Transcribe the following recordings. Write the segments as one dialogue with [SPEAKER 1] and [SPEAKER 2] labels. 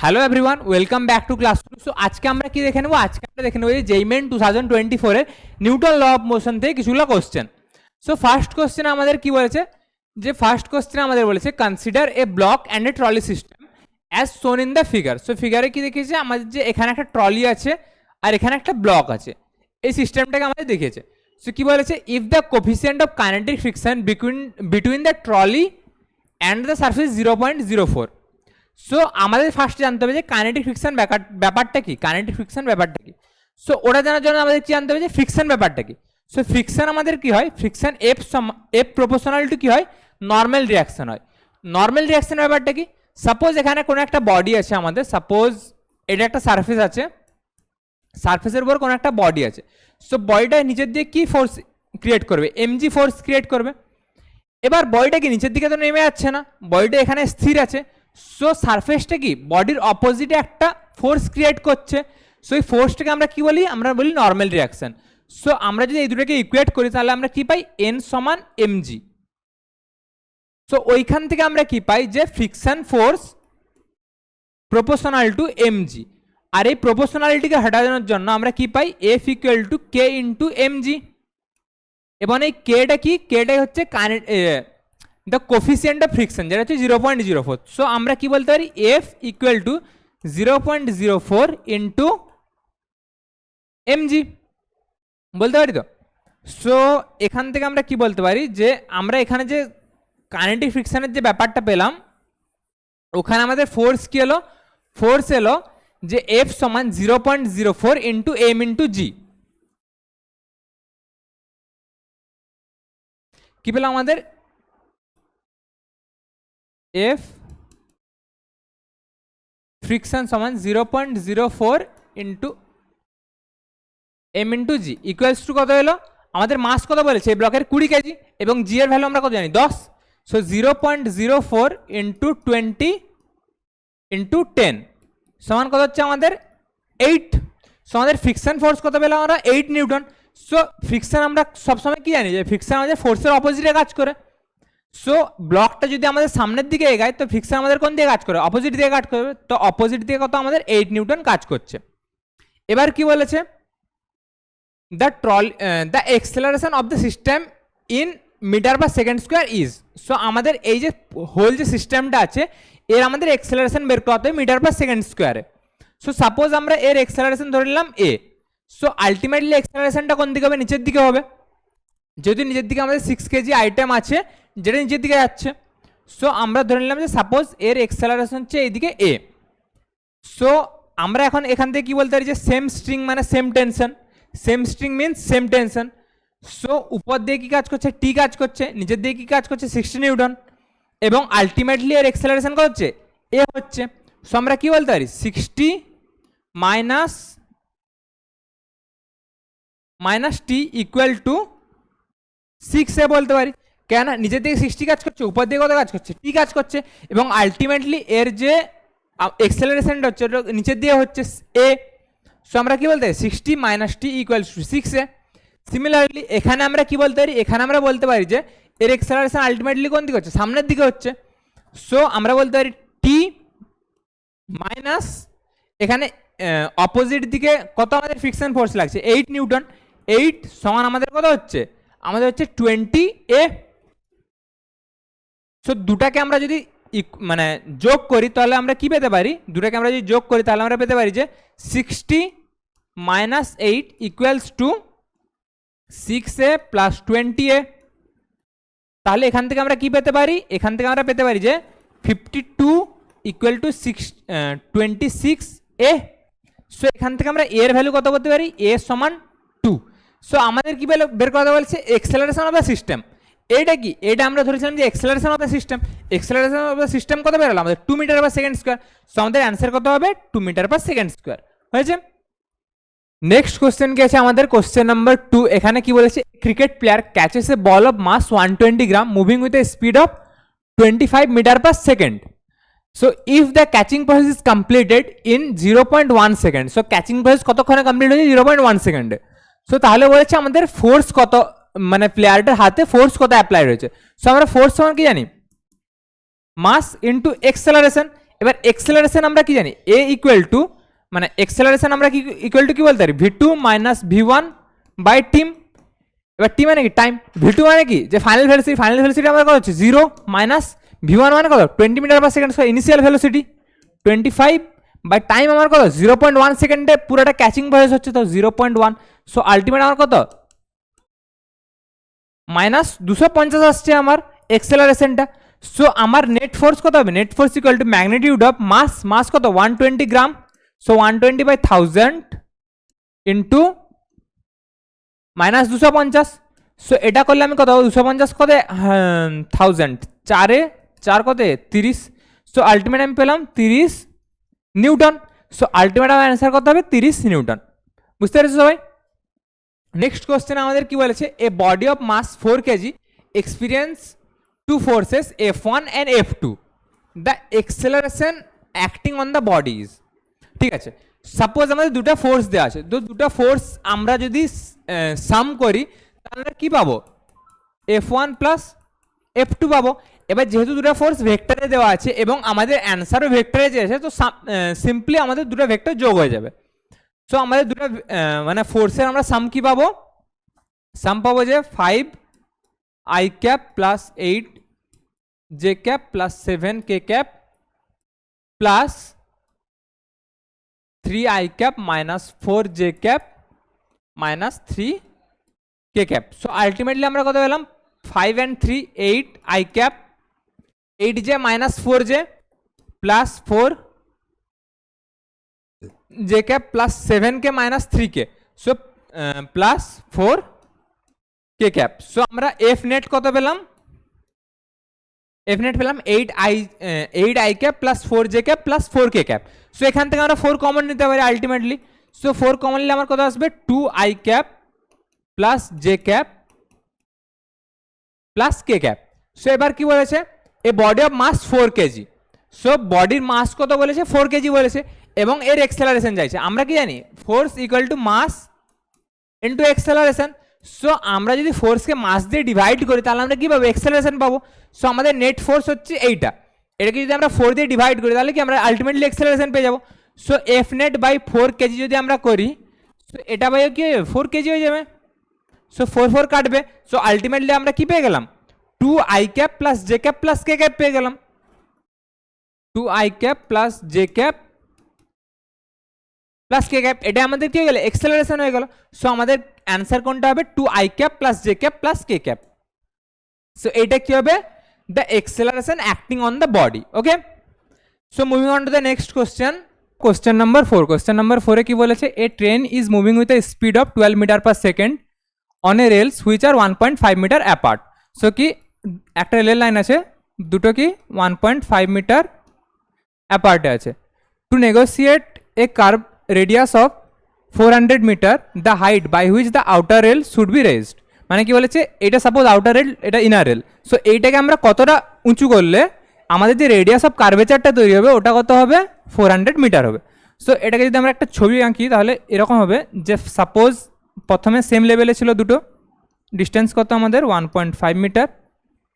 [SPEAKER 1] Hello everyone, welcome back to class. So আজকে আমরা কি দেখে নেব? আজকে আমরা দেখে নেব যে জেইমেন 2024 এর নিউটন ল অফ মোশন থেকে কিছুগুলো কোশ্চেন। সো ফার্স্ট কোশ্চেন আমাদের কি বলেছে, যে ফার্স্ট কোশ্চেন আমাদের বলেছে consider a block and a trolley system as shown in the figure. So ফিগারে কি দেখিয়েছে আমাদের, যে এখানে একটা ট্রলি আছে আর এখানে একটা ব্লক আছে, এই সিস্টেমটাকে আমাদের দেখিয়েছে। সো কি বলেছে, if the coefficient of kinetic friction between the trolley and the surface 0.04। So আমাদের ফার্স্ট জানতে হবে যে কাইনেটিক ফ্রিকশন ব্যাপারটা কি, কাইনেটিক ফ্রিকশন ব্যাপারটা কি। সো ওটা জানার জন্য আমাদের কি জানতে হবে যে ফ্রিকশন ব্যাপারটা কি। সো ফ্রিকশন আমাদের কি হয়, ফ্রিকশন এফ প্রপোর্শনাল টু কি হয়, নর্মাল রিয়াকশন হয়। নর্মাল রিয়াকশন ব্যাপারটা কি, সাপোজ এখানে কোনো একটা বডি আছে আমাদের, সাপোজ এটা একটা সারফেস আছে, সারফেসের উপর কোনো একটা বডি আছে। সো বডিটা নিচের দিকে কি ফোর্স ক্রিয়েট করবে, এমজি ফোর্স ক্রিয়েট করবে। এবার বডিটা কি নিচের দিকে তো নেমে যাচ্ছে না, বডিটা এখানে স্থির আছে। সো সারফেসটা কি বডির অপোজিটে একটা ফোর্স ক্রিয়েট করছে। সো এই ফোর্সটাকে আমরা কি বলি, আমরা বলি নর্মাল রিয়াকশন। সো আমরা যদি এই দুটোকে ইকুয়েট করি তাহলে আমরা কি পাই, এন সমান এমজি। সো ওইখান থেকে আমরা কি পাই, যে friction force proportional to mg. আর এই প্রপোর্শনালিটিকে হটানোর জন্য আমরা কি পাই, F equal to k into mg. এবং এই কেটা কি, কেটাই হচ্ছে দ্য কোফিসিয়েন্ট অফ ফ্রিকশন, যেটা হচ্ছে 0.04। সো আমরা কি বলতে পারি, F equal two 0.04 into MG বলতে পারি তো। সো এখান থেকে আমরা কি বলতে পারি, যে আমরা এখানে যে কাইনেটিক ফ্রিকশনের যে ব্যাপারটা পেলাম, ওখানে আমাদের ফোর্স কি এলো, ফোর্স এলো যে এফ সমান 0.04 ইন্টু এম ইন্টু জি। কি পেলাম আমাদের, এফ ফ্রিকশন সমান 0.04 into M into G equals to কত এলো, আমাদের মাস কত বলেছে এই ব্লকের 20 কেজি, এবং জি এর ভ্যালু আমরা কত জানি 10। সো 0.04 ইন্টু 20 ইন্টু 10 সমান কত হচ্ছে আমাদের 8। সো আমাদের ফ্রিকশন ফোর্স কত পেলাম আমরা, 8 নিউটন। সো ফ্রিকশন আমরা সবসময় কি জানি, যে ফ্রিকশন আমাদের ফোর্সের অপোজিটে কাজ করে। সো ব্লকটা যদি আমাদের সামনের দিকে এগায় তো ফ্রিকশন আমাদের কোন দিকে কাজ করে, অপোজিট দিকে কাজ করবে। তো অপোজিট দিকে কত আমাদের 8 নিউটন কাজ করছে। এবার কি বলেছে, the acceleration of the system in metre per second square is. So আমাদের এই যে হোল যে সিস্টেমটা আছে এর আমাদের এক্সেলারেশন বের করতে হবে মিটার পার সেকেন্ড স্কোয়ারে। সো সাপোজ আমরা এর এক্সেলারেশন ধরে নিলাম এ। সো আলটিমেটলি এক্সেলারেশনটা কোন দিকে হবে, নিচের দিকে হবে। যেহেতু নিচের দিকে আমাদের 6 কেজি আইটেম আছে যেটা নিচের দিকে যাচ্ছে, সো আমরা ধরে নিলাম যে সাপোজ এর এক্সেলারেশন হচ্ছে এইদিকে এ। সো আমরা এখন এখান থেকে কি বলতে পারি, যে সেম স্ট্রিং মানে same tension, same string means same tension. So উপর দিয়ে কি কাজ করছে, টি কাজ করছে, নিচের দিয়ে কি কাজ করছে 60 নিউটন, এবং আলটিমেটলি এর এক্সেলারেশন কত হচ্ছে, এ হচ্ছে। সো আমরা কি বলতে পারি, 60 মাইনাস টি ইকুয়াল টু 6 এ বলতে পারি। কেন, নিচের দিকে 60 কাজ করছে, উপর দিকে কত কাজ করছে, টি কাজ করছে, এবং আলটিমেটলি এর যে এক্সেলারেশনটা হচ্ছে নিচের দিয়ে হচ্ছে এ। সো আমরা কি বলতে পারি, 60 minus T equals to 6 A. Similarly এখানে আমরা কি বলতে পারি, এখানে আমরা বলতে পারি যে এর এক্সেলারেশন আলটিমেটলি কোন দিকে হচ্ছে, সামনের দিকে হচ্ছে। সো আমরা বলতে পারি টি মাইনাস এখানে অপোজিট দিকে কত আমাদের ফ্রিকশন ফোর্স লাগছে 8 নিউটন। 8 সমান আমাদের কত হচ্ছে, আমাদের হচ্ছে 20 এ। সো দুটাকে আমরা যদি মানে যোগ করি তাহলে আমরা কি পেতে পারি, দুটাকে আমরা যদি যোগ করি তাহলে আমরা পেতে পারি যে 60 minus 8 equals to 6 A plus 20 এ। তাহলে এখান থেকে আমরা কি পেতে পারি, এখান থেকে আমরা পেতে পারি যে 52 ইকুয়াল টু 26 এ। সো এখান থেকে আমরা এর ভ্যালু কত করতে পারি, এ সমান 2। সো আমাদের কি বের করতে বলছে, এক্সেলারেশন অফ দ্য সিস্টেম। এটা কি, এটা আমরা ধরেছিলাম যে acceleration of the system, acceleration of the system কত বেরোলো আমাদের 2 metre per second square. So আমাদের অ্যান্সার কত হবে, 2 মিটার পার সেকেন্ড স্কোয়ার হয়েছে। নেক্সট কোশ্চেন কি আছে আমাদের, কোশ্চেন নাম্বার 2। এখানে কি বলেছে, cricket player catches a ball of mass 120 gram moving with a speed of 25 metre per second. So if the catching process is completed in 0.1 second. So catching process কতক্ষণে complete হয়েছে, 0.1 সেকেন্ডে। So তাহলে বলেছে আমাদের force কত, মানে প্লেয়ারটার হাতে force কত অ্যাপ্লাই রয়েছে। সো আমরা ফোর্স সমান কি জানি, মাস ইন্টু এক্সেলারেশন। এবার এক্সেলারেশন আমরা কি জানি, এ ইকুয়াল টু, মানে এক্সেলারেশন আমরা কি ইকুয়াল টু কি বলতে পারি, ভি2 মাইনাস ভি1 বাই টিম। এবার টি মানে কি টাইম, ভি2 মানে কি যে ফাইনাল ভেলোসিটি আমার কত হচ্ছে 0 মাইনাস ভি1 মানে কত 20 metre per second, so initial velocity 25 by time আমার কত 0.1 সেকেন্ডে পুরোটা ক্যাচিং ভয়েস হচ্ছে, তো 0.1, সো আলটিমেট আমার কত মাইনাস 250 আসছে আমার এক্সেলারেশনটা। সো আমার নেট ফোর্স কত হবে, net force equal to magnitude of mass কত 120 গ্রাম, so 120 by 1000 into minus 250। So এটা করলে আমি কত 250 কত 1000, 4 কত 30, সো আলটিমেট আমি পেলাম 30 নিউটন। সো আলটিমেট আমার অ্যান্সার কত হবে 30 নিউটন। বুঝতে পেরেছো সবাই? নেক্সট কোশ্চেন আমাদের কি বলেছে, a body of mass 4 kg experience two forces F1 and F2, the acceleration acting on the body is. ঠিক আছে, সাপোজ আমাদের দুটো ফোর্স দেওয়া আছে, তো দুটো ফোর্স আমরা যদি সাম করি তাহলে কি পাবো, F1 প্লাস F2 পাবো। এবার যেহেতু দুটো ফোর্স ভেক্টরে দেওয়া আছে এবং আমাদের অ্যান্সারও ভেক্টরে চেয়েছে, তো সিম্পলি আমাদের দুটো ভেক্টর যোগ হয়ে যাবে। সো আমাদের দুটো মানে ফোর্সের আমরা সাম কি পাবো, সাম পাবো যে 5 I cap plus 8 J cap plus 7 K cap plus 3 I cap minus 4 J cap minus 3 K cap. So ultimately আমরা কত পেলাম 5 and 3 8 I cap 8J minus 4J plus 4 J cap plus 7K minus 3K, so plus 4 K cap. So আমরা F net কত পেলাম, F net পেলাম 8 I cap plus 4 J cap plus 4 K cap. So এখান থেকে আমরা 4 common নিতে পারি ultimately. So 4 common নিলে আমার কত আসবে 2 I cap plus J cap plus K cap. So এবার কি বলেছে, a body of mass 4 kg, so বডির মাস কত বলেছে 4 কেজি বলেছে এবং এর এক্সেলারেশন চাইছে। আমরা কি জানি force equal to mass into acceleration. So আমরা যদি ফোর্সকে মাস দিয়ে ডিভাইড করি তাহলে আমরা কি পাবো এক্সেলারেশন পাবো। সো আমাদের নেট ফোর্স হচ্ছে এইটা, এটাকে যদি আমরা 4 দিয়ে ডিভাইড করি তাহলে কি আমরা আলটিমেটলি এক্সেলারেশন পেয়ে যাবো। So F net by 4 KG যদি আমরা করি, সো এটা বাই কি 4 কেজি হয়ে যাবে, সো 4 কাটবে। সো আলটিমেটলি আমরা কি পেয়ে গেলাম 2 I cap plus J cap plus K cap পেয়ে গেলাম, 2 I cap plus J cap plus K cap. এটা আমাদের কি হয়ে গেল এক্সেলারেশন হয়ে গেল। সো আমাদের অ্যান্সার কোনটা হবে 2 I cap plus J cap plus K cap. So এটা কি হবে the acceleration acting on the body. Okay, so moving on to the next question, question number 4। Question number 4 এ কি বলেছে, a train is moving with a speed of 12 metre per second on a rails which are 1.5 metre apart. So কি একটা রেলের line আছে, দুটো কি 1.5 metre অ্যাপার্টে আছে। To negotiate a curve radius of 400 metre the height by which the outer rail should be raised. মানে কি বলেছে, এটা সাপোজ আউটার রেল, এটা ইনার রেল। সো এইটাকে আমরা কতটা উঁচু করলে আমাদের যে রেডিয়াস অফ কার্ভেচারটা তৈরি হবে ওটা কত হবে 400 মিটার হবে। সো এটাকে যদি আমরা একটা ছবি আঁকি তাহলে এরকম হবে যে সাপোজ প্রথমে সেম লেভেলে ছিল দুটো, ডিস্টেন্স কত আমাদের 1.5 মিটার।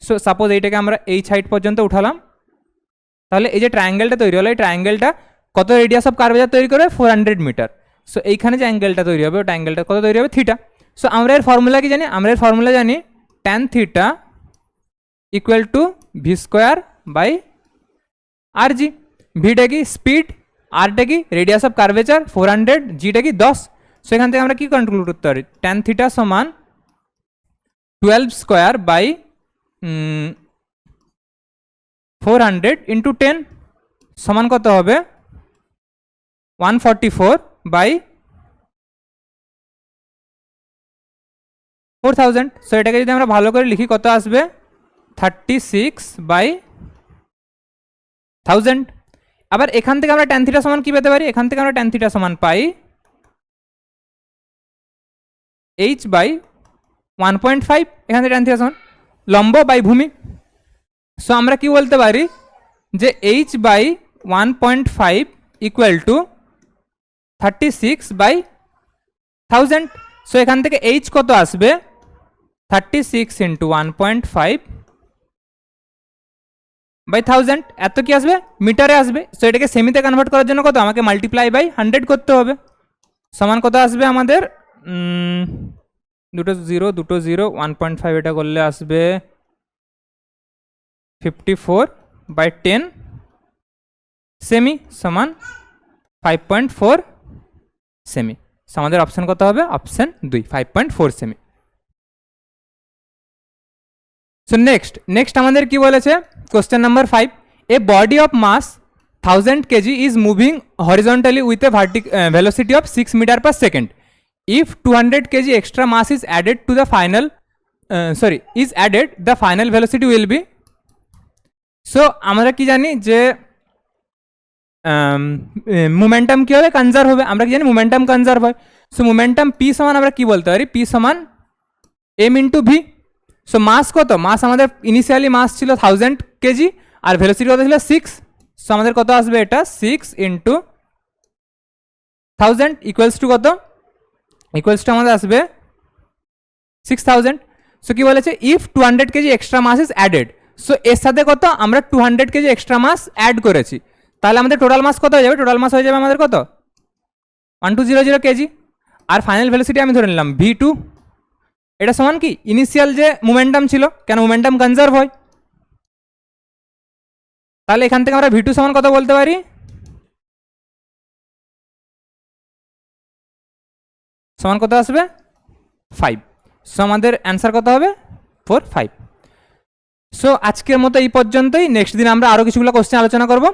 [SPEAKER 1] সো সাপোজ এইটাকে আমরা এই সাইড পর্যন্ত উঠালাম, তাহলে এই যে ট্রায়াঙ্গেলটা তৈরি হলো, এই ট্রায়াঙ্গেলটা কত রেডিয়াস অফ কার্ভেচার তৈরি করে 400 মিটার। সো এইখানে যে অ্যাঙ্গেলটা তৈরি হবে ওটা অ্যাঙ্গেলটা কত তৈরি হবে থিটা। সো আমরা এর ফর্মুলা কি জানি, আমরা এর ফর্মুলা জানি tan theta equal to v square by r g. ভিটা কি স্পিড, আরটা কি রেডিয়াস অফ কার্ভেচার 400, জিটা কি 10। সো এখান থেকে আমরা কি কনক্লুড করতে পারি, tan থিটা সমান 12 স্কোয়ার বাই 400 ইন্টু 10 সমান কত হবে 144 বাই 4000। সো এটাকে যদি আমরা ভালো করে লিখি কত আসবে 36 বাই 1000। আবার এখান থেকে আমরা tan থিটা সমান কি পেতে পারি, এখান থেকে আমরা tan থিটা সমান পাই h বাই 1.5, এখান থেকে tan থিটা সমান লম্ব বাই ভূমি। সো আমরা কি বলতে পারি যে h by 1.5 equal to 36 by 1000। So এখান থেকে h কত আসবে 36 ইন্টু 1.5 বাই 1000, এত কি আসবে মিটারে আসবে। সো এটাকে সেমিতে কনভার্ট করার জন্য কত আমাকে মাল্টিপ্লাই বাই 100 করতে হবে। সমান কত আসবে আমাদের দুটো জিরো 1.5 এটা করলে আসবে 54/10 সেমি সমান 5.4 সেমি। আমাদের অপশন কত হবে অপশন 2 5.4 সেমি। সো নেক্সট আমাদের কি বলেছে question number 5, a body of mass 1000 kg is moving horizontally with a velocity of 6 meter per second. If 200 kg extra mass is added to the final the final velocity will be. So আমরা কি জানি যে momentum কি হবে conserve হবে, আমরা কি জানি মোমেন্টাম কনজার্ভ হয়। সো মোমেন্টাম পি সমান আমরা কি বলতে পারি পি সমান M into V. So mass কত মাস আমাদের ইনিশিয়ালি মাস ছিল 1000 কেজি আর ভেলোসিটি কত ছিল 6। সো আমাদের কত আসবে এটা 6 ইন্টু 1000 ইকুয়ালস টু কত ইকুয়ালস টু আমাদের আসবে 6000। সো কি বলেছে if 200 KG extra mass is added. So এর সাথে কত আমরা 200 কেজি এক্সট্রা মাস অ্যাড করেছি, তাহলে আমাদের টোটাল মাস কত হয়ে যাবে টোটাল মাস হয়ে যাবে আমাদের কত 1200 কেজি। আর ফাইনাল ভেলোসিটি আমি ধরে নিলাম v2, এটা সমান কি ইনিশিয়াল যে মোমেন্টাম ছিল, কেন মোমেন্টাম কনজার্ভ হয়। তাহলে এখান থেকে আমরা v2 সমান কত বলতে পারি সমান কত আসবে 5। সো আমাদের অ্যান্সার কত হবে 4 5। সো আজকের মতো এই পর্যন্তই, নেক্সট দিন আমরা আরও কিছুগুলো কোশ্চেন আলোচনা করব।